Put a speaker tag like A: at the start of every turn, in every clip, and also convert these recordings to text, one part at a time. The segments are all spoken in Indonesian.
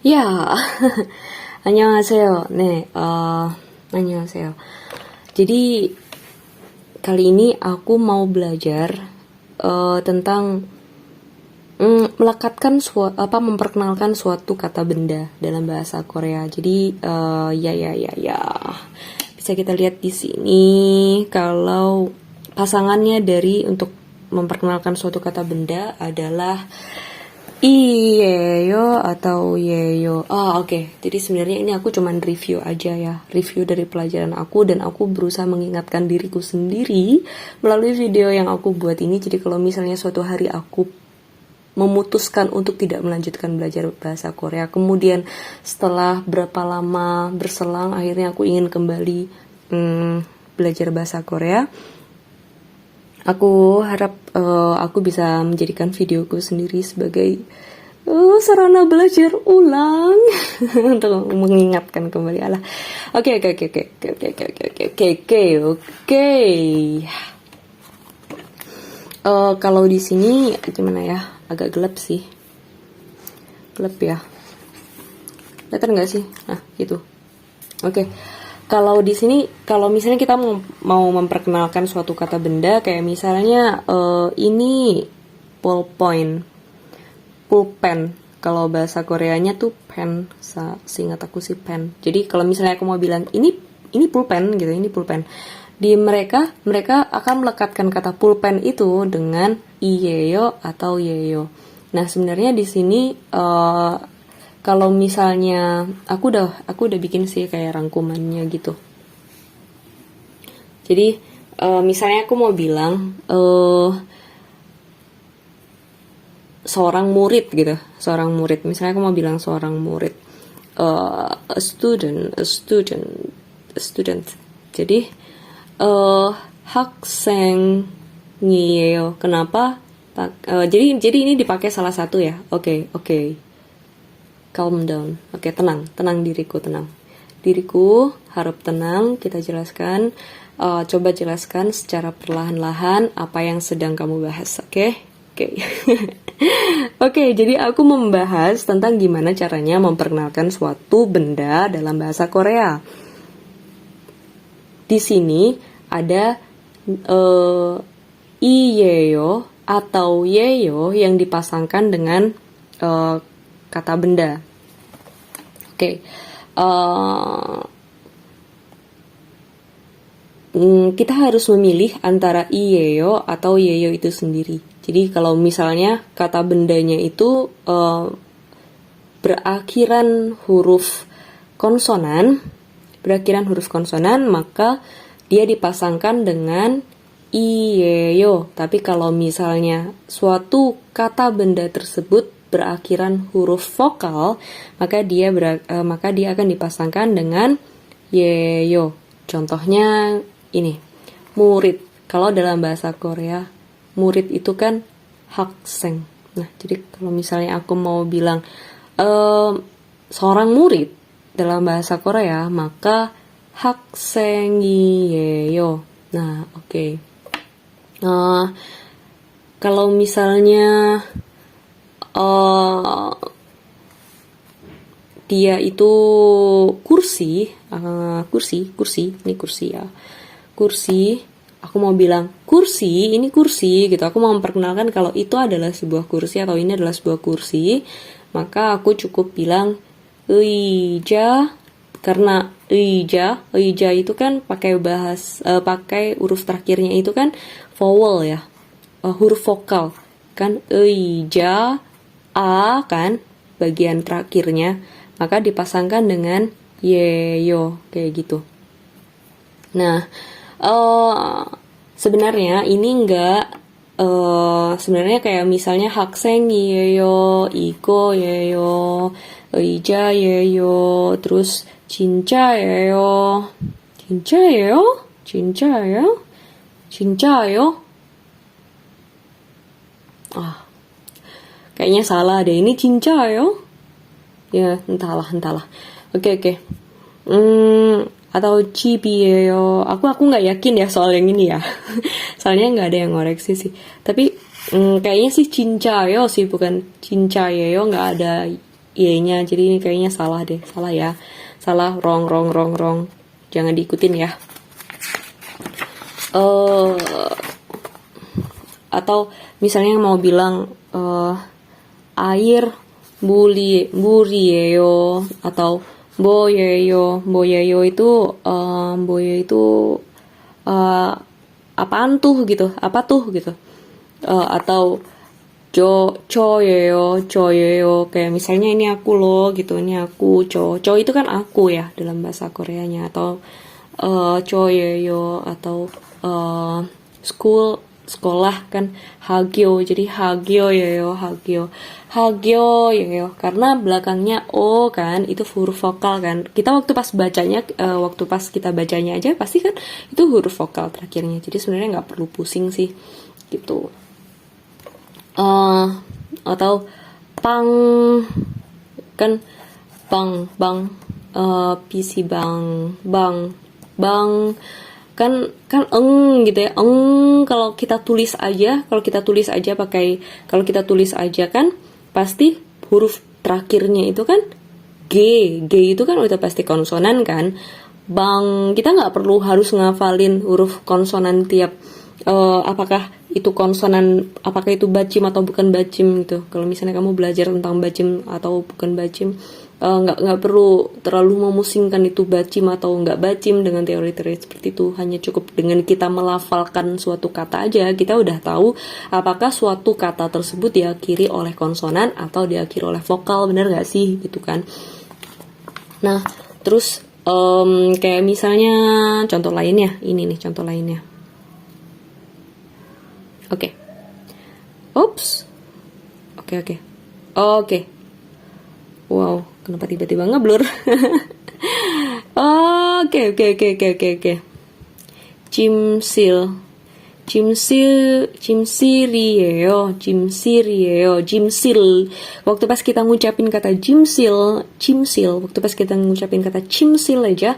A: Ya, 안녕하세요. 네, 안녕하세요. Jadi kali ini aku mau belajar tentang memperkenalkan suatu kata benda dalam bahasa Korea. Jadi ya. Bisa kita lihat di sini kalau pasangannya dari untuk memperkenalkan suatu kata benda adalah iyeyo atau yeyo. Oke. Jadi sebenarnya ini aku cuman review aja ya. Review dari pelajaran aku dan aku berusaha mengingatkan diriku sendiri melalui video yang aku buat ini. Jadi kalau misalnya suatu hari aku memutuskan untuk tidak melanjutkan belajar bahasa Korea, kemudian setelah berapa lama berselang akhirnya aku ingin kembali belajar bahasa Korea, aku harap aku bisa menjadikan videoku sendiri sebagai sarana belajar ulang untuk mengingatkan kembali Allah. Oke. Kalau di sini gimana ya? Agak gelap sih. Gelap ya. Kelihatan nggak sih? Nah, gitu. Oke. Kalau di sini, kalau misalnya kita mau memperkenalkan suatu kata benda, kayak misalnya ini pulpen. Kalau bahasa Koreanya tuh pen, seingat aku sih pen. Jadi kalau misalnya aku mau bilang ini pulpen gitu, ini pulpen. Di mereka akan melekatkan kata pulpen itu dengan iyeyo atau yeyo. Nah, sebenarnya di sini kalau misalnya aku udah bikin sih kayak rangkumannya gitu. Jadi misalnya aku mau bilang seorang murid gitu, seorang murid. Misalnya aku mau bilang seorang murid, a student. Jadi 학생이에요. Kenapa? Jadi ini dipakai salah satu ya. Oke. Calm down. Oke, tenang diriku, tenang. Diriku harap tenang. Kita jelaskan. Coba jelaskan secara perlahan-lahan apa yang sedang kamu bahas. Oke. Oke, jadi aku membahas tentang gimana caranya memperkenalkan suatu benda dalam bahasa Korea. Di sini ada iyeyo atau yeyo yang dipasangkan dengan kata benda. Oke. Kita harus memilih antara iyeyo atau yeyo itu sendiri. Jadi kalau misalnya kata bendanya itu berakhiran huruf konsonan, maka dia dipasangkan dengan iyeyo. Tapi kalau misalnya suatu kata benda tersebut berakhiran huruf vokal, maka dia akan dipasangkan dengan yeyo. Contohnya ini, murid. Kalau dalam bahasa Korea, murid itu kan hakseng. Nah, jadi kalau misalnya aku mau bilang seorang murid dalam bahasa Korea, maka 학생이에요. Nah, oke. Kalau misalnya dia itu kursi, ini kursi ya. Kursi, aku mau bilang kursi, ini kursi gitu. Aku mau memperkenalkan kalau itu adalah sebuah kursi atau ini adalah sebuah kursi, maka aku cukup bilang 의자. Karena 의자 itu kan pakai huruf terakhirnya itu kan vowel ya, huruf vokal kan, 의자 a kan bagian terakhirnya, maka dipasangkan dengan yeyo kayak gitu. Nah, sebenarnya ini sebenarnya kayak misalnya 학생이에요, 이거예요, 의자예요, terus 진짜예요. Kayaknya salah deh, ini 진짜예요? Ya, entahlah. Oke. Atau 집이에요. Aku nggak yakin ya soal yang ini ya. Soalnya nggak ada yang ngoreksi sih. Tapi kayaknya sih 진짜예요 sih, bukan 진짜예요. Nggak ada Y-nya. Jadi ini kayaknya salah deh. Salah ya. Salah, wrong. Jangan diikutin ya. Atau misalnya mau bilang air burieyo atau boyeyo. Boyeyo itu apaan tuh gitu. Apa tuh gitu. Atau coyeyo kayak misalnya ini aku loh gitu, ini aku co itu kan aku ya dalam bahasa Koreanya. Atau coyeyo atau sekolah kan hagyo, jadi hagyo yeyo karena belakangnya o kan, itu huruf vokal kan. Kita waktu pas kita bacanya aja pasti kan itu huruf vokal terakhirnya, jadi sebenarnya nggak perlu pusing sih gitu. Atau pang kan bang PC bang kan gitu ya. Kalau kita tulis aja kan pasti huruf terakhirnya itu kan G itu kan udah pasti konsonan kan. Bang, kita nggak perlu harus ngafalin huruf konsonan tiap apakah itu konsonan, apakah itu bacim atau bukan bacim gitu. Kalau misalnya kamu belajar tentang bacim atau bukan bacim, nggak perlu terlalu memusingkan itu bacim atau nggak bacim dengan teori-teori seperti itu. Hanya cukup dengan kita melafalkan suatu kata aja, kita udah tahu apakah suatu kata tersebut diakhiri oleh konsonan atau diakhiri oleh vokal, benar nggak sih gitu kan. Nah terus kayak misalnya contoh lainnya, ini nih contoh lainnya. Oke. Oops. Oke. Wow, kenapa tiba-tiba ngeblur? Oke. Jimsil. Waktu pas kita ngucapin kata jimsil aja,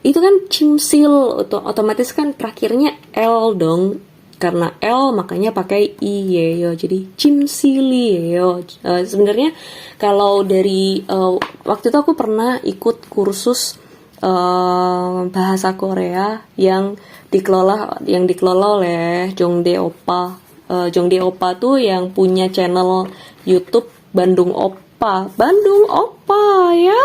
A: itu kan cimsil, otomatis kan terakhirnya L dong. Karena L makanya pakai iyeyo, jadi cimsilieyo. Sebenarnya kalau dari waktu itu aku pernah ikut kursus bahasa Korea yang dikelola oleh Jongdae Oppa. Jongdae Oppa tuh yang punya channel YouTube Bandung Oppa ya.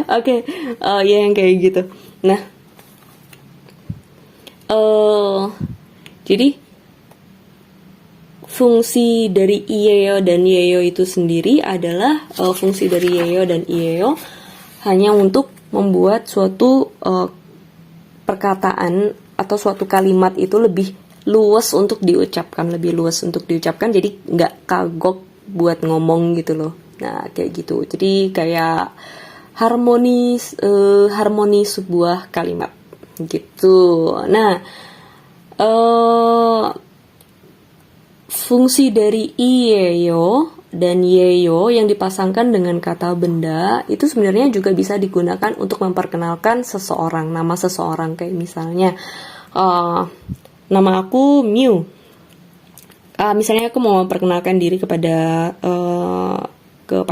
A: Oke, ya yang kayak gitu. Nah, jadi fungsi dari iyeyo dan yeyo itu sendiri adalah fungsi dari yeyo dan iyeyo hanya untuk membuat suatu perkataan atau suatu kalimat itu lebih luas untuk diucapkan, jadi nggak kagok buat ngomong gitu loh. Nah kayak gitu, jadi kayak harmoni sebuah kalimat gitu. Nah, fungsi dari iyeyo dan yeyo yang dipasangkan dengan kata benda itu sebenarnya juga bisa digunakan untuk memperkenalkan seseorang, nama seseorang. Kayak misalnya nama aku Miu. Misalnya aku mau memperkenalkan diri kepada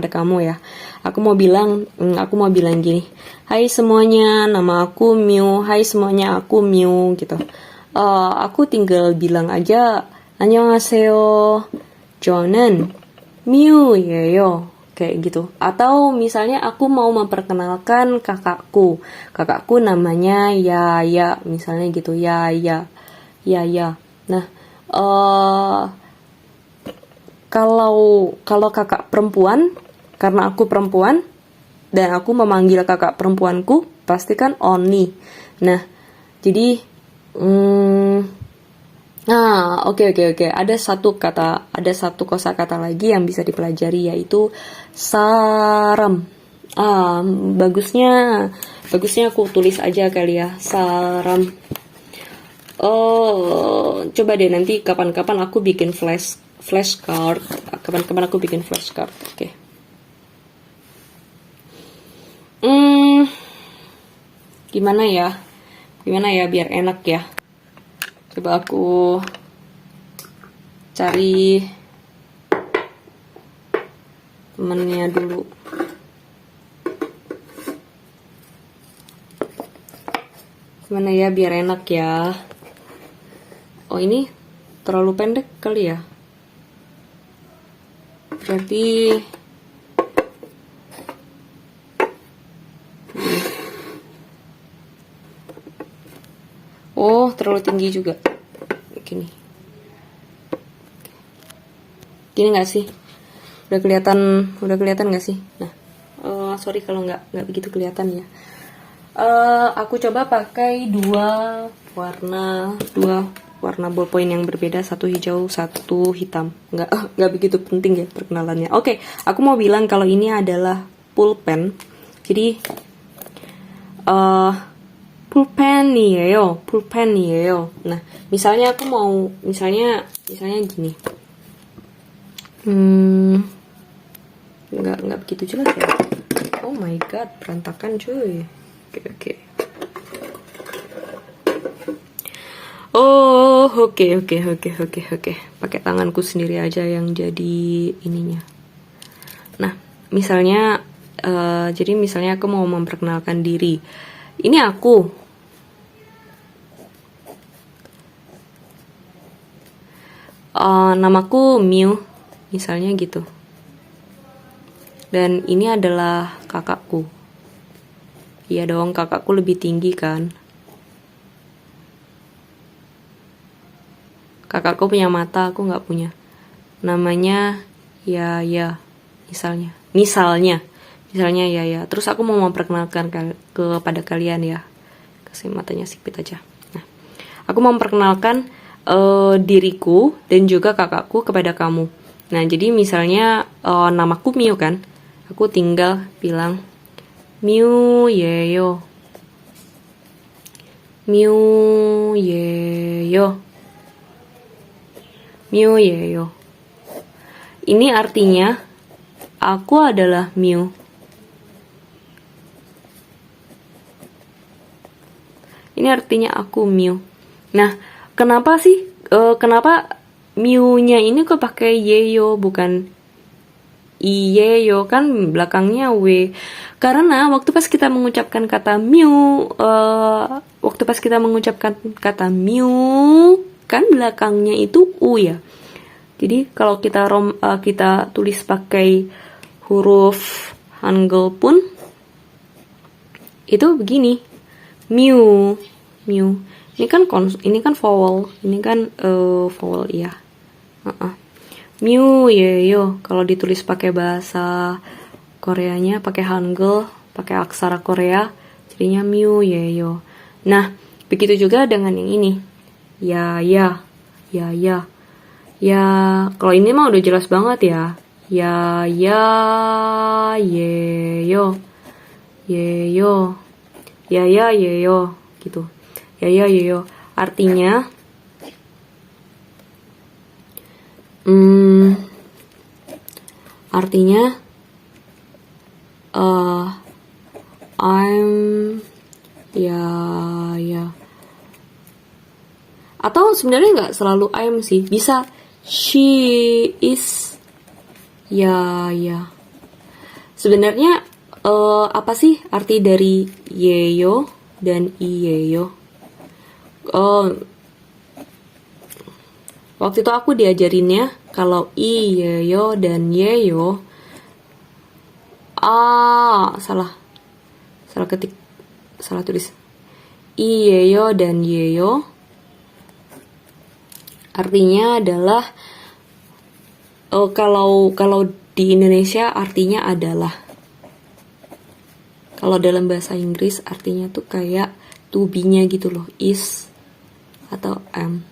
A: kamu ya. Aku mau bilang gini, hai semuanya, nama aku Miu. Hai semuanya, aku Miu gitu. Aku tinggal bilang aja, 안녕하세요, 저는 Miu예요, kayak gitu. Atau misalnya aku mau memperkenalkan kakakku namanya Yaya, misalnya gitu, Yaya. Nah, kalau kakak perempuan, karena aku perempuan dan aku memanggil kakak perempuanku, pasti kan Oni. Nah, jadi oke. Ada satu kosakata lagi yang bisa dipelajari, yaitu saram. Bagusnya aku tulis aja kali ya, saram. Coba deh nanti kapan-kapan aku bikin flashcard. Oke. Gimana ya biar enak ya. Coba aku cari temennya dulu. Gimana ya biar enak ya. Oh, ini terlalu pendek kali ya. Berarti oh, terlalu tinggi juga. Gini. Gini nggak sih? Udah kelihatan nggak sih? Nah, sorry kalau nggak begitu kelihatan ya. Aku coba pakai dua warna ballpoint yang berbeda, satu hijau, satu hitam. Nggak begitu penting ya perkenalannya. Oke, aku mau bilang kalau ini adalah pulpen. Jadi pulpen이에요. Nah, misalnya aku mau misalnya gini. Nggak begitu jelas ya. Oh my god, berantakan cuy. Oke. Oh, oke. Pakai tanganku sendiri aja yang jadi ininya. Nah, misalnya jadi misalnya aku mau memperkenalkan diri. Ini aku. Namaku Miu, misalnya gitu. Dan ini adalah kakakku. Iya dong, kakakku lebih tinggi kan. Kakakku punya mata, aku nggak punya. Namanya Yaya, misalnya Yaya. Terus aku mau memperkenalkan kepada kalian ya. Kasih matanya sipit aja. Nah, aku mau memperkenalkan diriku dan juga kakakku kepada kamu. Nah, jadi misalnya namaku Miu kan. Aku tinggal bilang Miu예요. Ini artinya aku adalah Miu. Ini artinya aku Miu. Nah, kenapa sih? Kenapa Miu-nya ini kok pakai Yeyo bukan Iyeyo, kan belakangnya W. Karena waktu pas kita mengucapkan kata Miu, kan belakangnya itu U ya. Jadi kalau kita tulis pakai huruf Hangul pun itu begini. Miu. Ini kan vowel. Ini kan vowel ya. Miu예요. Kalau ditulis pakai bahasa Koreanya, pakai Hangul, pakai aksara Korea, jadinya Miu예요. Nah, begitu juga dengan yang ini. Ya. Ya, kalau ini mah udah jelas banget ya. Yeyo. Yeyo gitu. Yeyo. Artinya I'm ya. Atau sebenarnya nggak selalu I'm sih, bisa she is ya. Sebenarnya apa sih arti dari yeyo dan iyeyo? Waktu itu aku diajarinnya kalau iyeyo dan yeyo, salah tulis. Iyeyo dan yeyo artinya adalah kalau di Indonesia artinya adalah. Kalau dalam bahasa Inggris artinya tuh kayak to be-nya gitu loh, is atau am.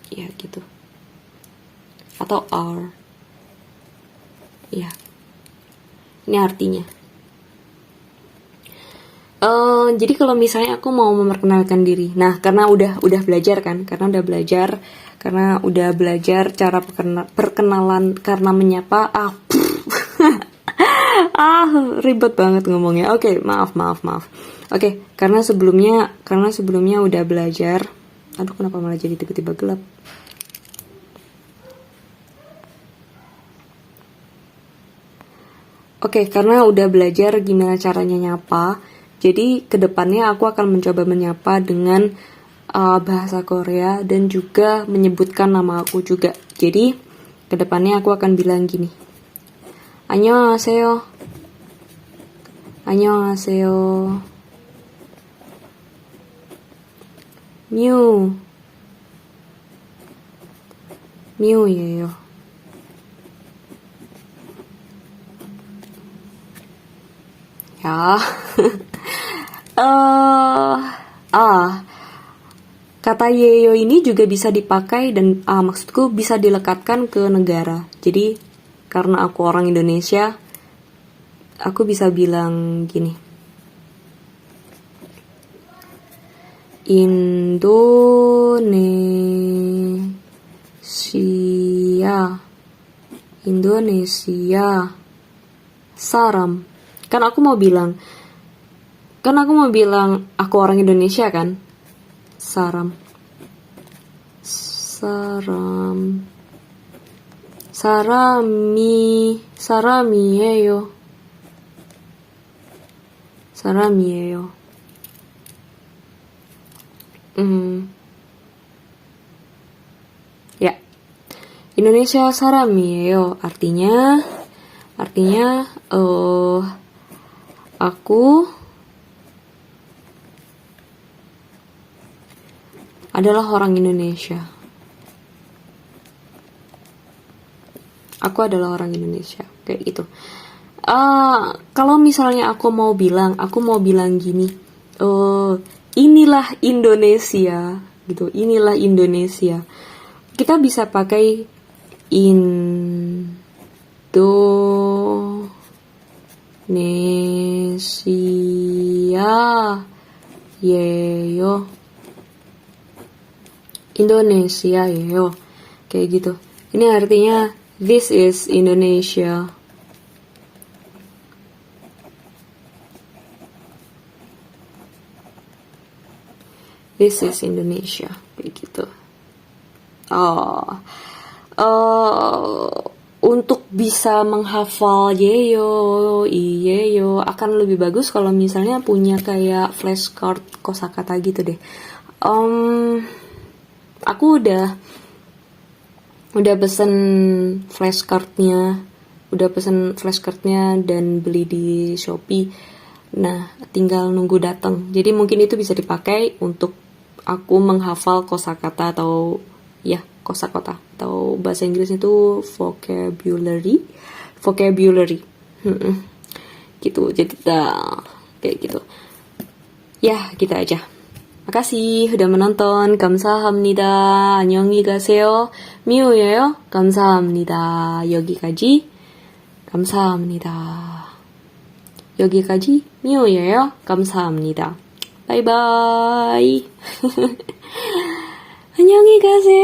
A: Ya gitu. Atau are. Ya. Ini artinya. Jadi kalau misalnya aku mau memperkenalkan diri. Nah, karena udah belajar kan? Karena udah belajar cara perkenalan karena menyapa. Ribet banget ngomongnya. Oke, maaf. Oke, karena sebelumnya udah belajar. Aduh, kenapa malah jadi tiba-tiba gelap? Oke, karena udah belajar gimana caranya nyapa, jadi kedepannya aku akan mencoba menyapa dengan bahasa Korea dan juga menyebutkan nama aku juga. Jadi kedepannya aku akan bilang gini, 안녕하세요, 안녕하세요, 미우, 미우예요. Ya, kata yeyo ini juga bisa dipakai dan maksudku bisa dilekatkan ke negara. Jadi karena aku orang Indonesia, aku bisa bilang gini. Indonesia saram. Kan aku mau bilang aku orang Indonesia kan. Saram. Saram이에요. Ya. Indonesia saram이에요. Artinya aku adalah orang Indonesia. Aku adalah orang Indonesia. Kayak gitu. Kalau misalnya aku mau bilang gini, inilah Indonesia, gitu. Inilah Indonesia. Kita bisa pakai Indonesia yeyo. Indonesia yeyo. Kayak gitu. Ini artinya this is Indonesia. This is Indonesia. Kayak gitu. Untuk bisa menghafal yeyo, iyeyo akan lebih bagus kalau misalnya punya kayak flashcard kosakata gitu deh. Aku udah pesen flashcardnya, dan beli di Shopee. Nah, tinggal nunggu datang. Jadi mungkin itu bisa dipakai untuk aku menghafal kosakata atau kosakata atau bahasa Inggris itu vocabulary. Gitu. Jadi kayak gitu. Ya, gitu aja. Makasih udah menonton. 감사합니다. 안녕히 가세요. 미우예요. 감사합니다. 여기까지. 감사합니다. 여기까지 미우예요. 감사합니다. 바이바이. 안녕히 가세요.